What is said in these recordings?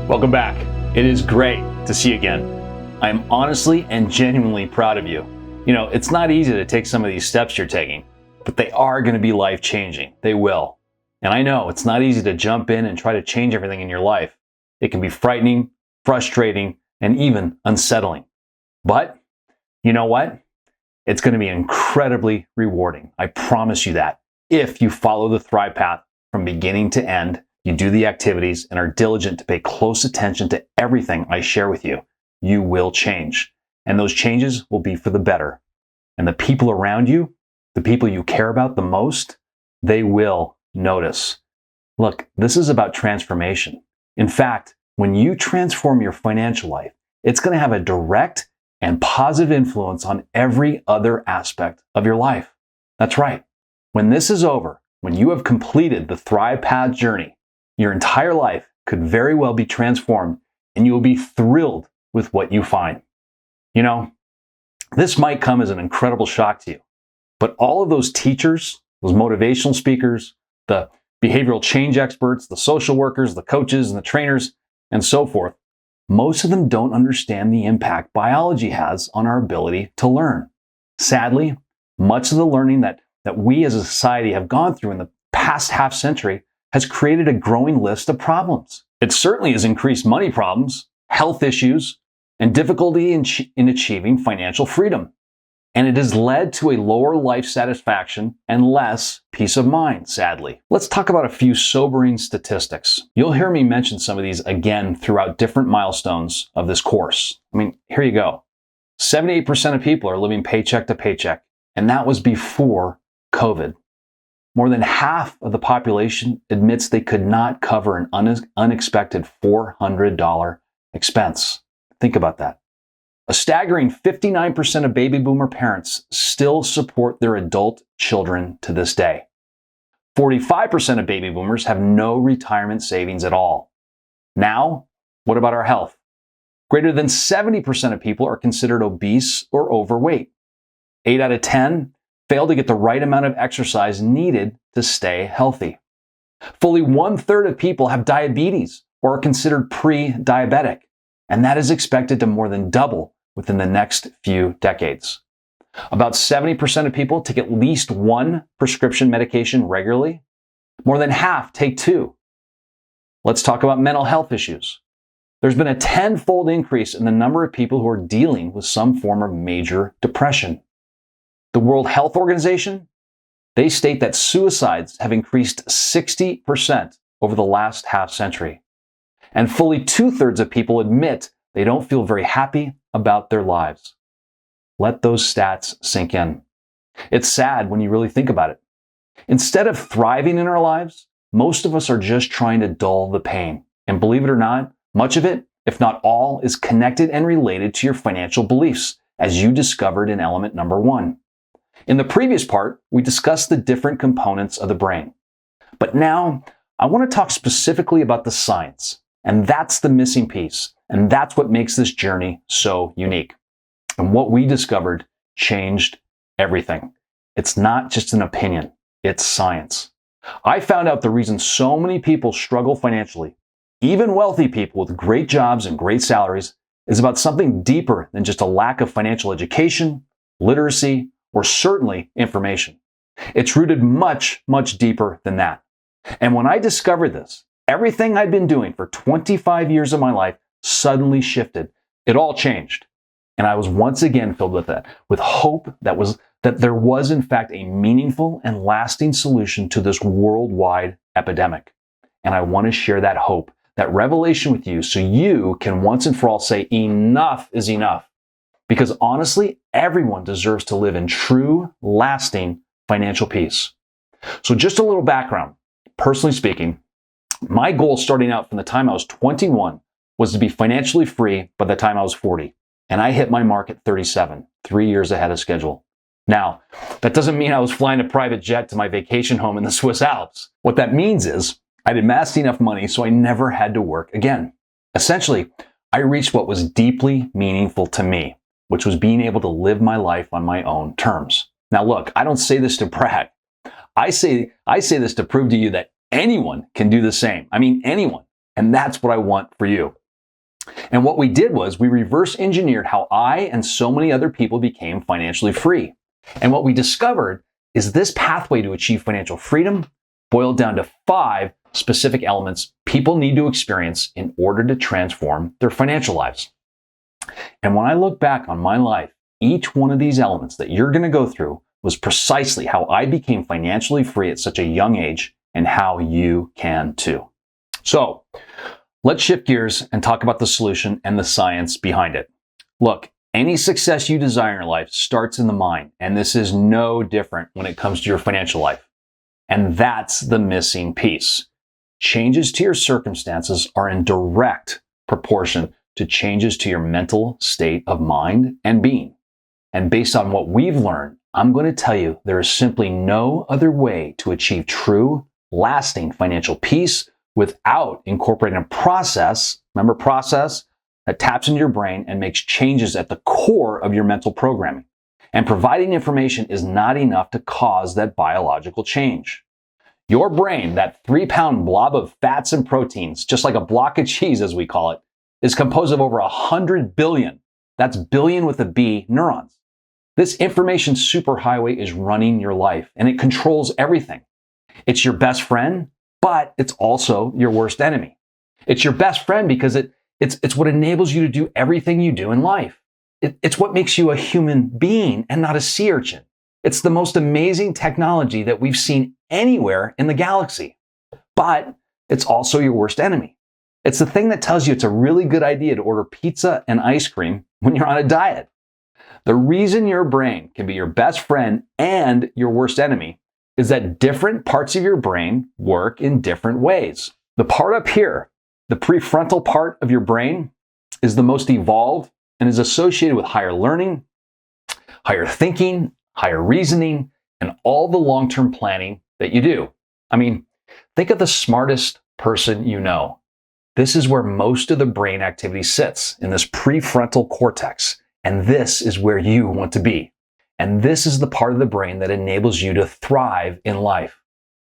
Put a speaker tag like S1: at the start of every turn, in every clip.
S1: Welcome back. It is great to see you again. I am honestly and genuinely proud of you. You know, it's not easy to take some of these steps you're taking, but they are going to be life-changing. They will. And I know it's not easy to jump in and try to change everything in your life. It can be frightening, frustrating, and even unsettling. But you know what? It's going to be incredibly rewarding. I promise you that. If you follow the Thrive path from beginning to end, you do the activities and are diligent to pay close attention to everything I share with you, you will change. And those changes will be for the better. And the people around you, the people you care about the most, they will notice. Look, this is about transformation. In fact, when you transform your financial life, it's going to have a direct and positive influence on every other aspect of your life. That's right. When this is over, when you have completed the Thrive Path journey, your entire life could very well be transformed and you will be thrilled with what you find. You know, this might come as an incredible shock to you, but all of those teachers, those motivational speakers, the behavioral change experts, the social workers, the coaches and the trainers, and so forth, most of them don't understand the impact biology has on our ability to learn. Sadly, much of the learning that we as a society have gone through in the past half century has created a growing list of problems. It certainly has increased money problems, health issues, and difficulty in achieving financial freedom. And it has led to a lower life satisfaction and less peace of mind, sadly. Let's talk about a few sobering statistics. You'll hear me mention some of these again throughout different milestones of this course. I mean, here you go. 78% of people are living paycheck to paycheck, and that was before COVID. More than half of the population admits they could not cover an unexpected $400 expense. Think about that. A staggering 59% of baby boomer parents still support their adult children to this day. 45% of baby boomers have no retirement savings at all. Now, what about our health? Greater than 70% of people are considered obese or overweight. 8 out of 10 fail to get the right amount of exercise needed to stay healthy. Fully 1/3 of people have diabetes or are considered pre-diabetic, and that is expected to more than double within the next few decades. About 70% of people take at least one prescription medication regularly. More than half take 2. Let's talk about mental health issues. There's been a 10-fold increase in the number of people who are dealing with some form of major depression. The World Health Organization, they state that suicides have increased 60% over the last half century. And fully 2/3 of people admit they don't feel very happy about their lives. Let those stats sink in. It's sad when you really think about it. Instead of thriving in our lives, most of us are just trying to dull the pain. And believe it or not, much of it, if not all, is connected and related to your financial beliefs, as you discovered in element number 1. In the previous part, we discussed the different components of the brain. But now, I want to talk specifically about the science. And that's the missing piece. And that's what makes this journey so unique. And what we discovered changed everything. It's not just an opinion, it's science. I found out the reason so many people struggle financially, even wealthy people with great jobs and great salaries, is about something deeper than just a lack of financial education, literacy, or certainly information. It's rooted much, much deeper than that. And when I discovered this, everything I'd been doing for 25 years of my life suddenly shifted. It all changed. And I was once again filled with hope that there was in fact a meaningful and lasting solution to this worldwide epidemic. And I want to share that hope, that revelation with you so you can once and for all say enough is enough. Because honestly, everyone deserves to live in true, lasting financial peace. So just a little background. Personally speaking, my goal starting out from the time I was 21 was to be financially free by the time I was 40. And I hit my mark at 37, 3 years ahead of schedule. Now, that doesn't mean I was flying a private jet to my vacation home in the Swiss Alps. What that means is I'd amassed enough money so I never had to work again. Essentially, I reached what was deeply meaningful to me, which was being able to live my life on my own terms. Now look, I don't say this to brag. I say this to prove to you that anyone can do the same. I mean, anyone. And that's what I want for you. And what we did was we reverse engineered how I and so many other people became financially free. And what we discovered is this pathway to achieve financial freedom boiled down to 5 specific elements people need to experience in order to transform their financial lives. And when I look back on my life, each one of these elements that you're going to go through was precisely how I became financially free at such a young age, and how you can too. So let's shift gears and talk about the solution and the science behind it. Look, any success you desire in your life starts in the mind, and this is no different when it comes to your financial life. And that's the missing piece. Changes to your circumstances are in direct proportion to changes to your mental state of mind and being. And based on what we've learned, I'm going to tell you there is simply no other way to achieve true, lasting financial peace without incorporating a process, remember process, that taps into your brain and makes changes at the core of your mental programming. And providing information is not enough to cause that biological change. Your brain, that 3-pound blob of fats and proteins, just like a block of cheese as we call it, is composed of over 100 billion, that's billion with a B, neurons. This information superhighway is running your life, and it controls everything. It's your best friend, but it's also your worst enemy. It's your best friend because it's what enables you to do everything you do in life. It's what makes you a human being and not a sea urchin. It's the most amazing technology that we've seen anywhere in the galaxy. But it's also your worst enemy. It's the thing that tells you it's a really good idea to order pizza and ice cream when you're on a diet. The reason your brain can be your best friend and your worst enemy is that different parts of your brain work in different ways. The part up here, the prefrontal part of your brain, is the most evolved and is associated with higher learning, higher thinking, higher reasoning, and all the long-term planning that you do. I mean, think of the smartest person you know. This is where most of the brain activity sits, in this prefrontal cortex. And this is where you want to be. And this is the part of the brain that enables you to thrive in life.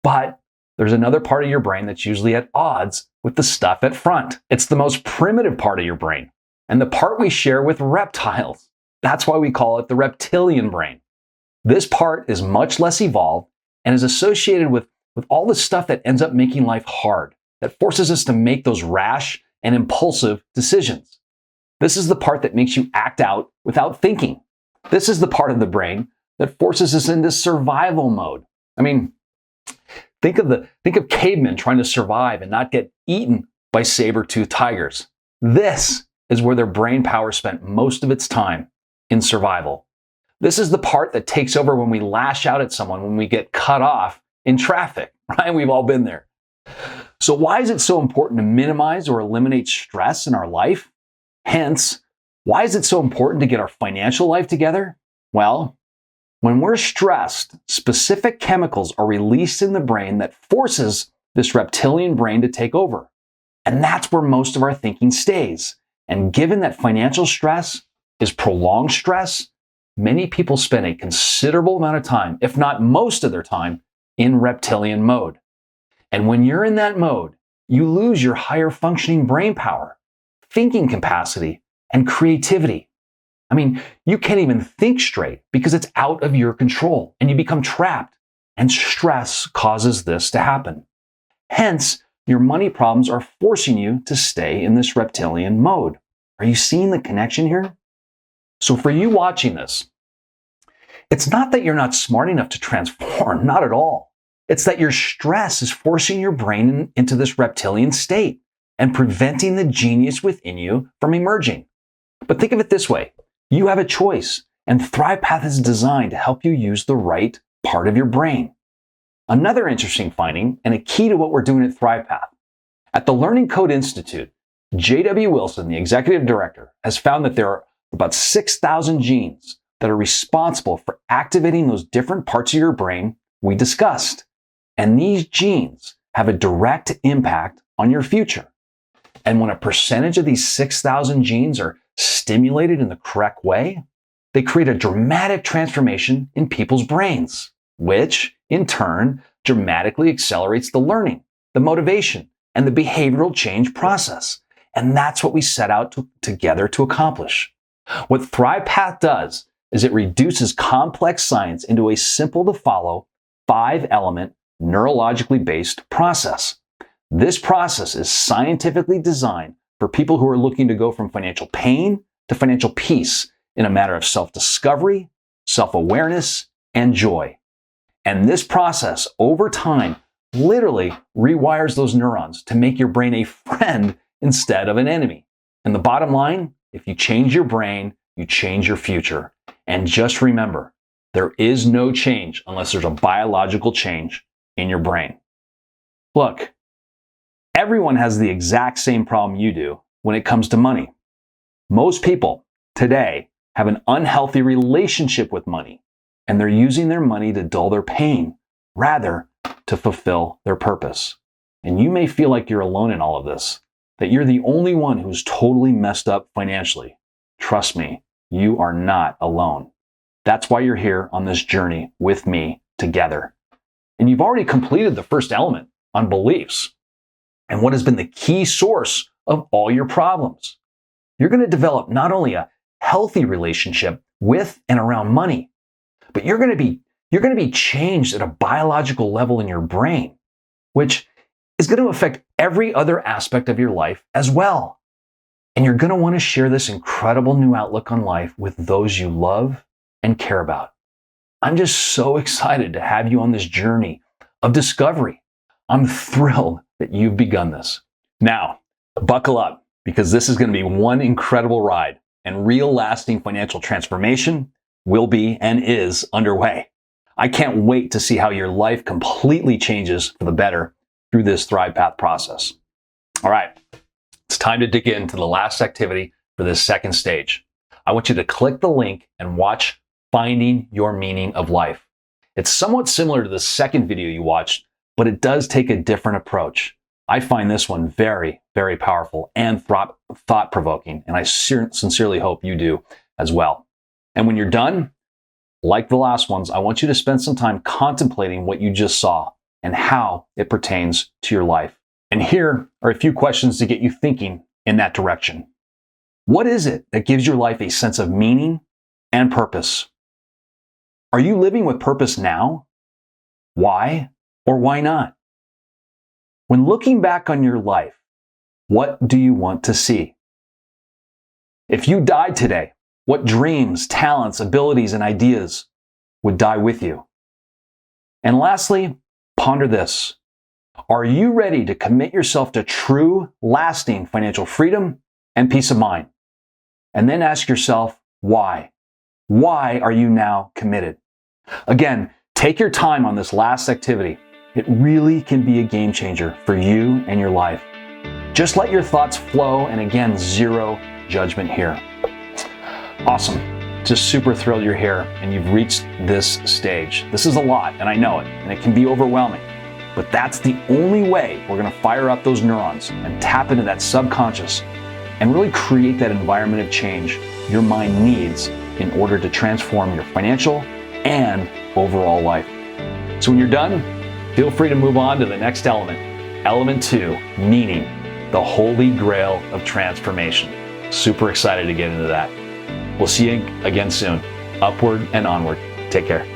S1: But there's another part of your brain that's usually at odds with the stuff at front. It's the most primitive part of your brain, and the part we share with reptiles. That's why we call it the reptilian brain. This part is much less evolved and is associated with all the stuff that ends up making life hard, that forces us to make those rash and impulsive decisions. This is the part that makes you act out without thinking. This is the part of the brain that forces us into survival mode. I mean, think of cavemen trying to survive and not get eaten by saber-toothed tigers. This is where their brain power spent most of its time, in survival. This is the part that takes over when we lash out at someone when we get cut off in traffic, right? We've all been there. So why is it so important to minimize or eliminate stress in our life? Hence, why is it so important to get our financial life together? Well, when we're stressed, specific chemicals are released in the brain that forces this reptilian brain to take over. And that's where most of our thinking stays. And given that financial stress is prolonged stress, many people spend a considerable amount of time, if not most of their time, in reptilian mode. And when you're in that mode, you lose your higher functioning brain power, thinking capacity, and creativity. I mean, you can't even think straight because it's out of your control and you become trapped, and stress causes this to happen. Hence, your money problems are forcing you to stay in this reptilian mode. Are you seeing the connection here? So for you watching this, it's not that you're not smart enough to transform, not at all. It's that your stress is forcing your brain into this reptilian state and preventing the genius within you from emerging. But think of it this way. You have a choice, and ThrivePath is designed to help you use the right part of your brain. Another interesting finding, and a key to what we're doing at ThrivePath. At the Learning Code Institute, J.W. Wilson, the executive director, has found that there are about 6,000 genes that are responsible for activating those different parts of your brain we discussed. And these genes have a direct impact on your future. And when a percentage of these 6,000 genes are stimulated in the correct way, they create a dramatic transformation in people's brains, which in turn dramatically accelerates the learning, the motivation, and the behavioral change process. And that's what we set out together to accomplish. What ThrivePath does is it reduces complex science into a simple to follow 5-element neurologically based process. This process is scientifically designed for people who are looking to go from financial pain to financial peace in a matter of self-discovery, self-awareness, and joy. And this process over time literally rewires those neurons to make your brain a friend instead of an enemy. And the bottom line, if you change your brain, you change your future. And just remember, there is no change unless there's a biological change in your brain. Look, everyone has the exact same problem you do when it comes to money. Most people today have an unhealthy relationship with money, and they're using their money to dull their pain rather to fulfill their purpose. And you may feel like you're alone in all of this, that you're the only one who's totally messed up financially. Trust me, you are not alone. That's why you're here on this journey with me together. And you've already completed the first element on beliefs and what has been the key source of all your problems. You're going to develop not only a healthy relationship with and around money, but you're going to be changed at a biological level in your brain, which is going to affect every other aspect of your life as well. And you're going to want to share this incredible new outlook on life with those you love and care about. I'm just so excited to have you on this journey of discovery. I'm thrilled that you've begun this. Now, buckle up, because this is going to be one incredible ride, and real lasting financial transformation will be and is underway. I can't wait to see how your life completely changes for the better through this ThrivePath process. All right, it's time to dig into the last activity for this second stage. I want you to click the link and watch Finding Your Meaning of Life. It's somewhat similar to the second video you watched, but it does take a different approach. I find this one very, very powerful and thought-provoking, and I sincerely hope you do as well. And when you're done, like the last ones, I want you to spend some time contemplating what you just saw and how it pertains to your life. And here are a few questions to get you thinking in that direction. What is it that gives your life a sense of meaning and purpose? Are you living with purpose now? Why or why not? When looking back on your life, what do you want to see? If you died today, what dreams, talents, abilities, and ideas would die with you? And lastly, ponder this. Are you ready to commit yourself to true, lasting financial freedom and peace of mind? And then ask yourself, why? Why are you now committed? Again, take your time on this last activity. It really can be a game changer for you and your life. Just let your thoughts flow, and again, zero judgment here. Awesome. Just super thrilled you're here and you've reached this stage. This is a lot, and I know it, and it can be overwhelming. But that's the only way we're going to fire up those neurons and tap into that subconscious and really create that environment of change your mind needs in order to transform your financial and overall life. So when you're done, feel free to move on to the next element. Element 2, meaning, the holy grail of transformation. Super excited to get into that. We'll see you again soon. Upward and onward. Take care.